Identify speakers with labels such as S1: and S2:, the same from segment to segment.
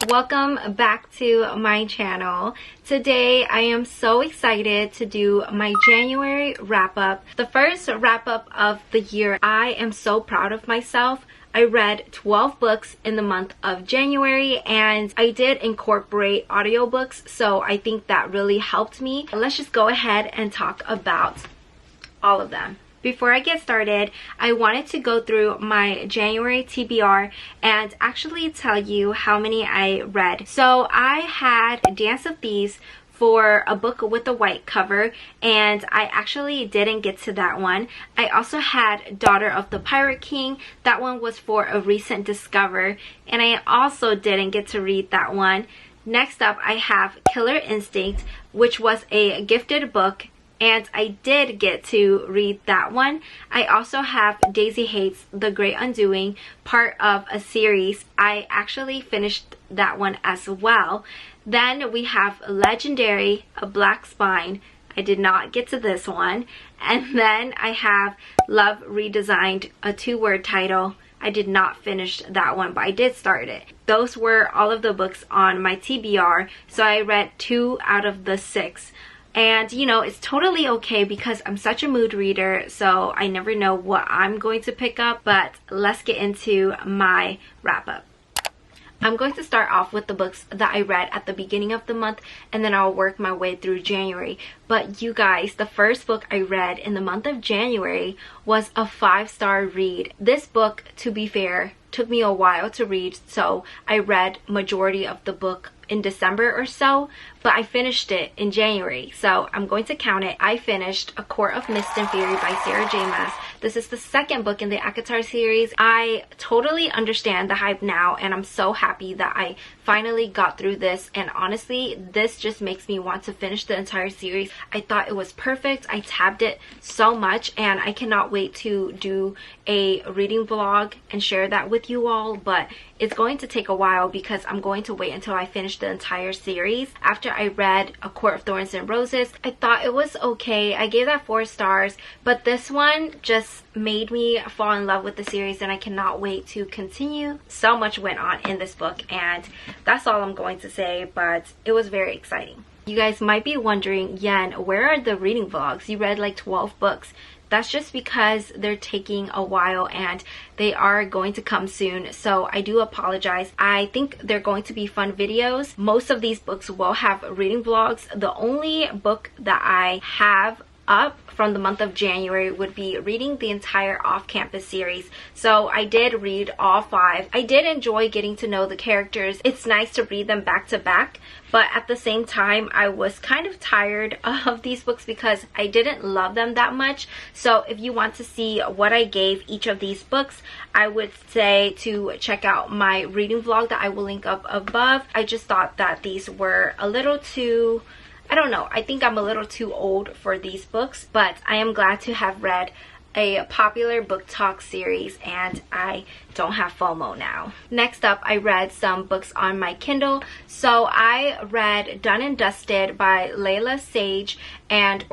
S1: welcome back to my channel. Today I am so excited to do my January wrap-up, the first wrap-up of the year. I am so proud of myself. I read 12 books in the month of January, and I did incorporate audiobooks, so I think that really helped me. Let's just go ahead and talk about all of them. Before I get started, I wanted to go through my January TBR and actually tell you how many I read. So I had Dance of Thieves for a book with a white cover, and I actually didn't get to that one. I also had Daughter of the Pirate King. That one was for a recent discover, and I also didn't get to read that one. Next up, I have Killer Instinct, which was a gifted book, and I did get to read that one. I also have Daisy Hates The Great Undoing, part of a series. I actually finished that one as well. Then we have Legendary, A Black Spine. I did not get to this one. And then I have Love Redesigned, a 2-word title. I did not finish that one, but I did start it. Those were all of the books on my TBR, so I read 2 out of the 6. And you know, it's totally okay because I'm such a mood reader, so I never know what I'm going to pick up. But let's get into my wrap-up. I'm going to start off with the books that I read at the beginning of the month, and then I'll work my way through January. But you guys, the first book I read in the month of January was a 5-star read. This book, to be fair, took me a while to read, so I read majority of the book in December or so, but I finished it in January, so I'm going to count it. I finished A Court of Mist and Fury by Sarah J. Maas. This is the second book in the ACOTAR series. I totally understand the hype now, and I'm so happy that I finally got through this, and honestly, this just makes me want to finish the entire series. I thought it was perfect. I tabbed it so much, and I cannot wait to do a reading vlog and share that with you all, but it's going to take a while because I'm going to wait until I finish the entire series. After I read A Court of Thorns and Roses, I thought it was okay. I gave that 4 stars, but this one just made me fall in love with the series, and I cannot wait to continue. So much went on in this book, and that's all I'm going to say, but it was very exciting. You guys might be wondering, Yen, where are the reading vlogs? You read like 12 books. That's just because they're taking a while, and they are going to come soon, so I do apologize. I think they're going to be fun videos. Most of these books will have reading vlogs. The only book that I have up from the month of January would be reading the entire off-campus series. So I did read all 5. I did enjoy getting to know the characters. It's nice to read them back to back, but at the same time I was kind of tired of these books because I didn't love them that much. So if you want to see what I gave each of these books, I would say to check out my reading vlog that I will link up above. I just thought that these were a little too, I don't know, I think I'm a little too old for these books, but I am glad to have read a popular book talk series, and I don't have FOMO now. Next up, I read some books on my Kindle. So I read Done and Dusted by Lila Sage, and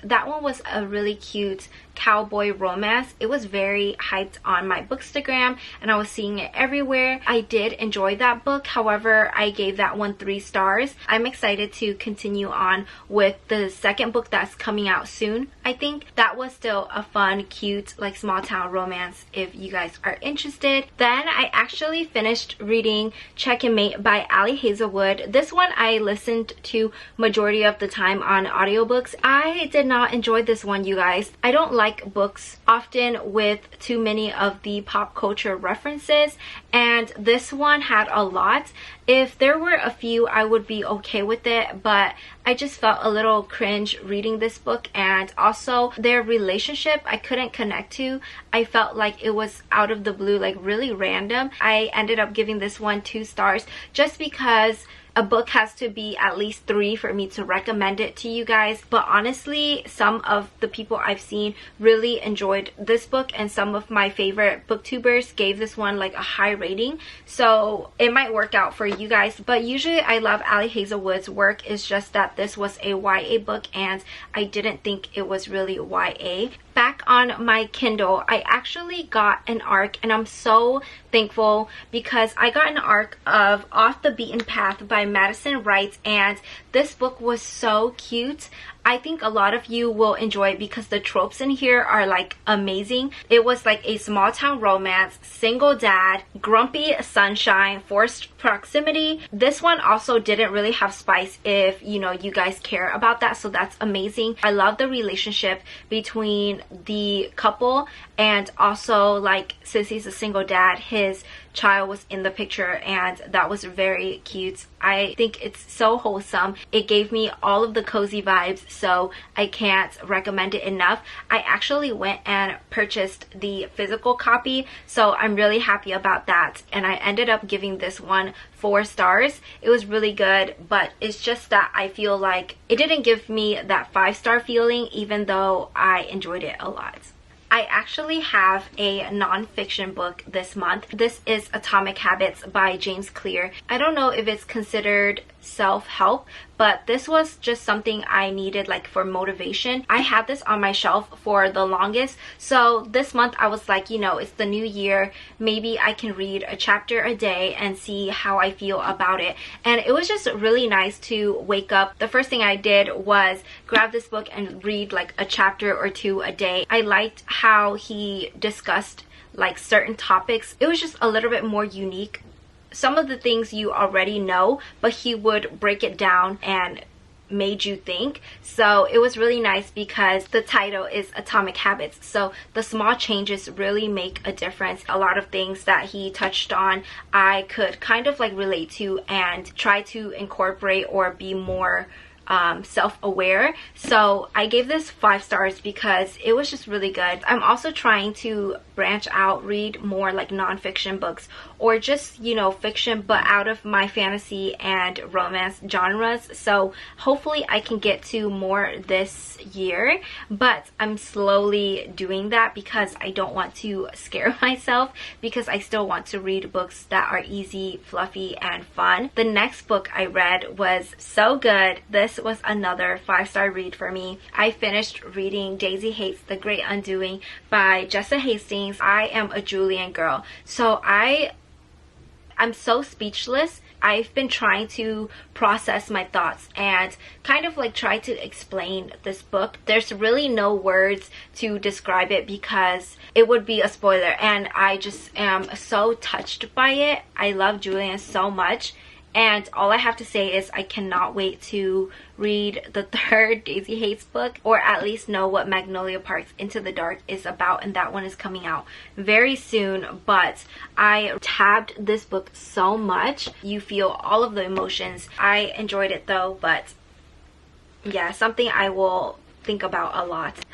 S1: that one was a really cute cowboy romance. It was very hyped on my Bookstagram, and I was seeing it everywhere. I did enjoy that book. However, I gave that one 3 stars. I'm excited to continue on with the second book that's coming out soon. I think that was still a fun, cute, like small town romance if you guys are interested. Then I actually finished reading Checkmate by Ali Hazelwood. This one I listened to majority of the time on audiobooks. I did not enjoy this one, you guys. I don't like books often with too many of the pop culture references, and this one had a lot. If there were a few, I would be okay with it, but I just felt a little cringe reading this book, and also their relationship I couldn't connect to. I felt like it was out of the blue, like really random. I ended up giving this one 2 stars just because a book has to be at least 3 for me to recommend it to you guys. But honestly, some of the people I've seen really enjoyed this book, and some of my favorite booktubers gave this one like a high rating, so it might work out for you guys. But usually I love Ali Hazelwood's work. It's just that this was a YA book, and I didn't think it was really YA. Back on my Kindle, I actually got an ARC, and I'm so thankful because I got an arc of Off the Beaten Path by Madison Wright, and this book was so cute. I think a lot of you will enjoy it because the tropes in here are like amazing. It was like a small town romance, single dad, grumpy sunshine, forced proximity. This one also didn't really have spice if you know you guys care about that, so that's amazing. I love the relationship between the couple, and also like since he's a single dad, his child was in the picture, and that was very cute. I think it's so wholesome. It gave me all of the cozy vibes, so I can't recommend it enough. I actually went and purchased the physical copy, so I'm really happy about that, and I ended up giving this one 4 stars. It was really good, but it's just that I feel like it didn't give me that 5-star feeling, even though I enjoyed it a lot. I actually have a non-fiction book this month. This is Atomic Habits by James Clear. I don't know if it's considered self-help, but this was just something I needed like for motivation. I had this on my shelf for the longest, so this month I was like, you know, it's the new year, maybe I can read a chapter a day and see how I feel about it. And it was just really nice to wake up. The first thing I did was grab this book and read like a chapter or 2 a day. I liked how he discussed like certain topics. It was just a little bit more unique. Some of the things you already know, but he would break it down and made you think. So it was really nice because the title is Atomic Habits, so the small changes really make a difference. A lot of things that he touched on I could kind of like relate to and try to incorporate or be more self-aware. So I gave this 5 stars because it was just really good. I'm also trying to branch out, read more like non-fiction books, or just, you know, fiction but out of my fantasy and romance genres. So hopefully I can get to more this year, but I'm slowly doing that because I don't want to scare myself, because I still want to read books that are easy, fluffy, and fun. The next book I read was so good. This was another 5-star read for me. I finished reading Daisy Hates the Great Undoing by Jessa Hastings. I am a Julian girl, so I'm so speechless. I've been trying to process my thoughts and kind of like try to explain this book. There's really no words to describe it because it would be a spoiler, and I just am so touched by it. I love Julian so much, and all I have to say is I cannot wait to read the 3rd Daisy Hates book, or at least know what Magnolia Park's Into the Dark is about, and that one is coming out very soon. But I tabbed this book so much. You feel all of the emotions. I enjoyed it though, but yeah, something I will think about a lot.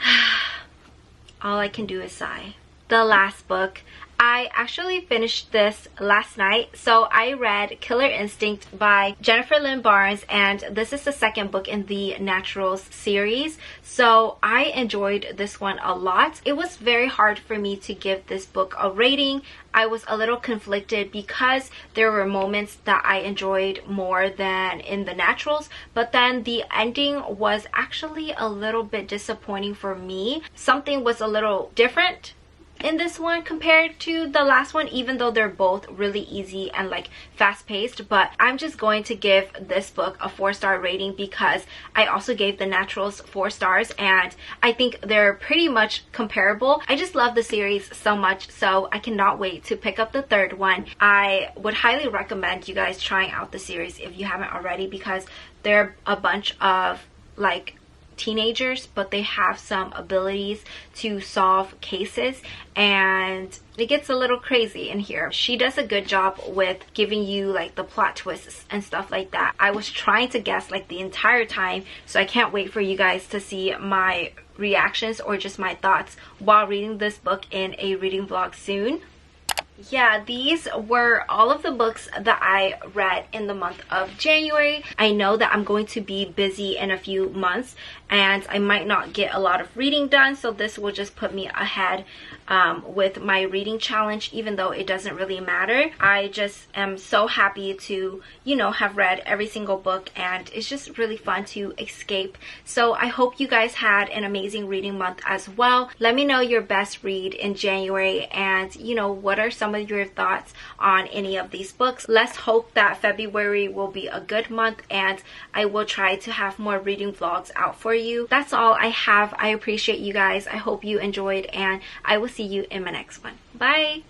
S1: All I can do is sigh. The last book, I actually finished this last night. So I read Killer Instinct by Jennifer Lynn Barnes, and this is the 2nd book in the Naturals series. So I enjoyed this one a lot. It was very hard for me to give this book a rating. I was a little conflicted because there were moments that I enjoyed more than in the Naturals, but then the ending was actually a little bit disappointing for me. Something was a little different in this one compared to the last one, even though they're both really easy and like fast-paced. But I'm just going to give this book a 4-star rating because I also gave the Naturals 4 stars, and I think they're pretty much comparable. I just love the series so much, so I cannot wait to pick up the 3rd one. I would highly recommend you guys trying out the series if you haven't already, because they're a bunch of like teenagers, but they have some abilities to solve cases, and it gets a little crazy in here. She does a good job with giving you like the plot twists and stuff like that. I was trying to guess like the entire time, so I can't wait for you guys to see my reactions or just my thoughts while reading this book in a reading vlog soon. Yeah, these were all of the books that I read in the month of January. I know that I'm going to be busy in a few months and I might not get a lot of reading done, so this will just put me ahead with my reading challenge, even though it doesn't really matter. I just am so happy to, you know, have read every single book, and it's just really fun to escape. So I hope you guys had an amazing reading month as well. Let me know your best read in January, and you know, what are some some of your thoughts on any of these books. Let's hope that February will be a good month and I will try to have more reading vlogs out for you. That's all I have. I appreciate you guys. I hope you enjoyed and I will see you in my next one. Bye!